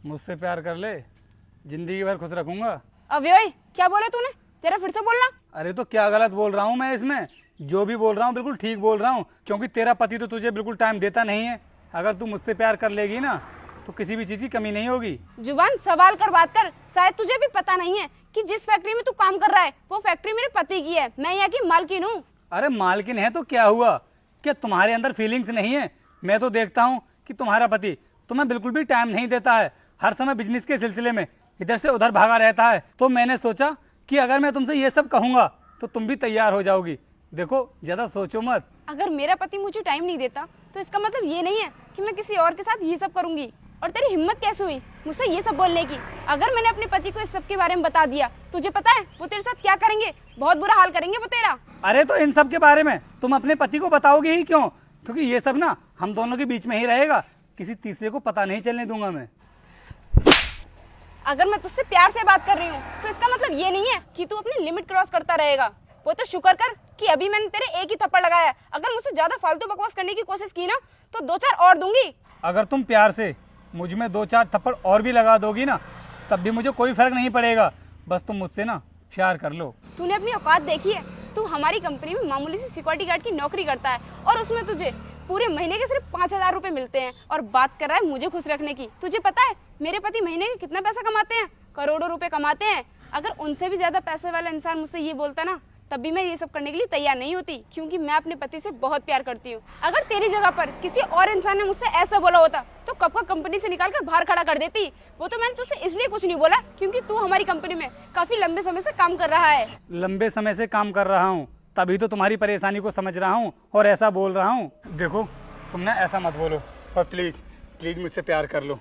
मुझसे प्यार कर ले, जिंदगी भर खुश रखूंगा। अव्यय, क्या बोला तूने? तेरा फिर से बोलना। अरे तो क्या गलत बोल रहा हूँ मैं इसमें? जो भी बोल रहा हूँ बिल्कुल ठीक बोल रहा हूँ, क्योंकि तेरा पति तो तुझे बिल्कुल टाइम देता नहीं है। अगर तू मुझसे प्यार कर लेगी ना तो किसी भी चीज़ की कमी नहीं होगी। जुबान सवाल कर बात कर। शायद तुझे भी पता नहीं है कि जिस फैक्ट्री में तू काम कर रहा है वो फैक्ट्री मेरे पति की है। मैं यहाँ की मालकिन हूँ। अरे मालकिन है तो क्या हुआ? क्या तुम्हारे अंदर फीलिंग्स नहीं है? मैं तो देखता हूँ कि तुम्हारा पति तुम्हें बिल्कुल भी टाइम नहीं देता है। हर समय बिजनेस के सिलसिले में इधर से उधर भागा रहता है। तो मैंने सोचा कि अगर मैं तुमसे ये सब कहूँगा तो तुम भी तैयार हो जाओगी। देखो, ज़्यादा सोचो मत। अगर मेरा पति मुझे टाइम नहीं देता तो इसका मतलब ये नहीं है कि मैं किसी और के साथ ये सब करूंगी। और तेरी हिम्मत कैसे हुई मुझसे ये सब बोलने की? अगर मैंने अपने पति को इस सब के बारे में बता दिया, तुझे पता है वो तेरे साथ क्या करेंगे? बहुत बुरा हाल करेंगे वो तेरा। अरे तो इन सब के बारे में तुम अपने पति को बताओगे ही क्यों? क्योंकि ये सब ना हम दोनों के बीच में ही रहेगा, किसी तीसरे को पता नहीं चलने दूंगा मैं। अगर मैं तुझसे प्यार से बात कर रही हूँ तो इसका मतलब ये नहीं है कि तू अपनी लिमिट क्रॉस करता रहेगा। वो तो शुक्र कर कि अभी मैंने तेरे एक ही थप्पड़ लगाया है। अगर मुझसे ज्यादा फालतू बकवास करने की कोशिश की ना तो 2-4 और दूंगी। अगर तुम प्यार से मुझ में 2-4 थप्पड़ और भी लगा दोगी ना तब भी मुझे कोई फर्क नहीं पड़ेगा। बस तुम मुझसे ना प्यार कर लो। तूने अपनी औकात देखी है? तू हमारी कंपनी में मामूली सी सिक्योरिटी गार्ड की नौकरी करता है और उसमें तुझे पूरे महीने के सिर्फ 5,000 रुपए मिलते हैं और बात कर रहा है मुझे खुश रखने की। तुझे पता है मेरे पति महीने के कितना पैसा कमाते हैं? करोड़ों रुपए कमाते हैं। अगर उनसे भी ज्यादा पैसे वाला इंसान मुझसे ये बोलता ना तब भी मैं ये सब करने के लिए तैयार नहीं होती, क्योंकि मैं अपने पति से बहुत प्यार करती हूँ। अगर तेरी जगह पर किसी और इंसान ने मुझसे ऐसा बोला होता तो कब का कंपनी से निकाल कर बाहर खड़ा कर देती। वो तो मैंने तुझसे इसलिए कुछ नहीं बोला क्योंकि तू हमारी कंपनी में काफी लंबे समय से काम कर रहा है। लंबे समय से काम कर रहा हूँ तभी तो तुम्हारी परेशानी को समझ रहा हूँ और ऐसा बोल रहा हूँ। देखो, तुम ना ऐसा मत बोलो और प्लीज प्लीज मुझसे प्यार कर लो।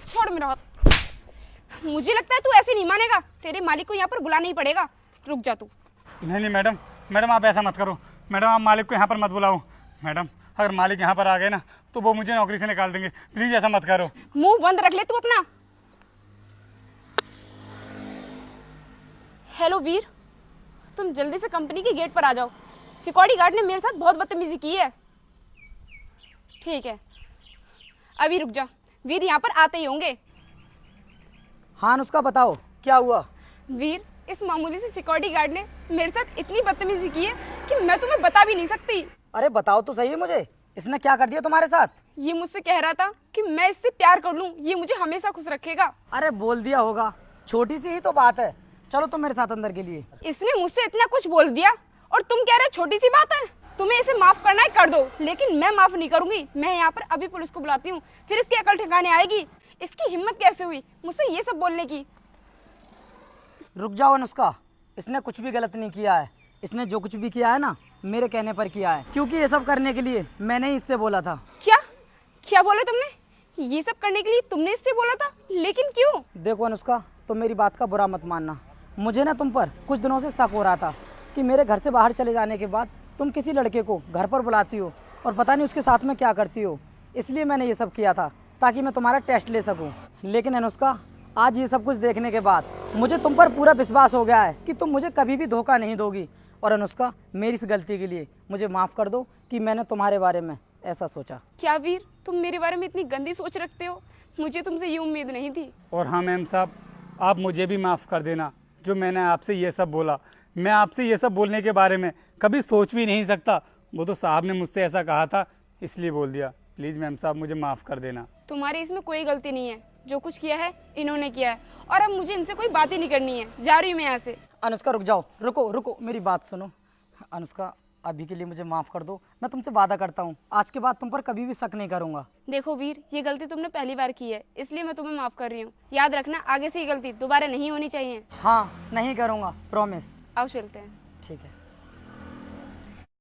छोड़ मेरा हाथ। मुझे लगता है तू ऐसे नहीं मानेगा। तेरे मालिक को यहाँ पर बुलाना ही पड़ेगा। रुक जा तू। नहीं नहीं मैडम, मैडम आप ऐसा मत करो। मैडम आप मालिक को यहाँ पर मत बुलाओ। मैडम अगर मालिक यहाँ पर आ गए ना तो वो मुझे नौकरी से निकाल देंगे। प्लीज ऐसा मत करो। मुंह बंद रख ले तू अपना। हेलो वीर, तुम जल्दी से कंपनी के गेट पर आ जाओ। सिक्योरिटी गार्ड ने मेरे साथ बहुत बदतमीजी की है। ठीक है, अभी रुक जा। वीर यहाँ पर आते ही होंगे। हाँ अनुष्का, बताओ क्या हुआ? वीर, इस मामूली से सिक्योरिटी गार्ड ने मेरे साथ इतनी बदतमीजी की है कि मैं तुम्हें बता भी नहीं सकती। अरे बताओ तो सही मुझे, इसने क्या कर दिया तुम्हारे साथ? ये मुझसे कह रहा था कि मैं इससे प्यार कर लूं, ये मुझे हमेशा खुश रखेगा। अरे बोल दिया होगा, छोटी सी ही तो बात है। चलो तुम मेरे साथ अंदर के लिए। इसने मुझसे इतना कुछ बोल दिया और तुम कह रहे हो छोटी सी बात है। तुम्हें इसे माफ करना है कर दो, लेकिन मैं माफ नहीं करूंगी। मैं यहाँ पर अभी पुलिस को बुलाती हूँ, फिर इसकी अकल ठिकाने आएगी। इसकी हिम्मत कैसे हुई मुझसे ये सब बोलने की? रुक जाओ अनुष्का, इसने कुछ भी गलत नहीं किया है। इसने जो कुछ भी किया है ना मेरे कहने पर किया है, क्योंकि ये सब करने के लिए मैंने ही इससे बोला था। क्या क्या बोला तुमने? ये सब करने के लिए तुमने इससे बोला था, लेकिन क्यों? देखो अनुष्का, तुम मेरी बात का बुरा मत मानना। मुझे ना तुम पर कुछ दिनों से शक हो रहा था कि मेरे घर से बाहर चले जाने के बाद तुम किसी लड़के को घर पर बुलाती हो और पता नहीं उसके साथ में क्या करती हो। इसलिए मैंने ये सब किया था ताकि मैं तुम्हारा टेस्ट ले सकूं। लेकिन अनुष्का, आज ये सब कुछ देखने के बाद मुझे तुम पर पूरा विश्वास हो गया है कि तुम मुझे कभी भी धोखा नहीं दोगी। और अनुष्का, मेरी इस गलती के लिए मुझे माफ़ कर दो कि मैंने तुम्हारे बारे में ऐसा सोचा। क्या वीर, तुम मेरे बारे में इतनी गंदी सोच रखते हो? मुझे तुमसे ये उम्मीद नहीं थी। और हाँ मैम साहब, आप मुझे भी माफ़ कर देना जो मैंने आपसे ये सब बोला। मैं आपसे ये सब बोलने के बारे में कभी सोच भी नहीं सकता। वो तो साहब ने मुझसे ऐसा कहा था इसलिए बोल दिया। प्लीज़ मैम साहब मुझे माफ़ कर देना। तुम्हारी इसमें कोई गलती नहीं है। जो कुछ किया है इन्होंने किया है और अब मुझे इनसे कोई बात ही नहीं करनी है। जा रही हूँ मैं यहाँ से। अनुष्का रुक जाओ, रुको रुको, मेरी बात सुनो। अनुष्का, अभी के लिए मुझे माफ़ कर दो। मैं तुमसे वादा करता हूँ आज के बाद तुम पर कभी भी शक नहीं करूँगा। देखो वीर, ये गलती तुमने पहली बार की है, इसलिए मैं तुम्हें माफ कर रही हूँ। याद रखना, आगे से ये गलती दोबारा नहीं होनी चाहिए। हाँ नहीं करूँगा, प्रॉमिस। आओ चलते हैं। ठीक है।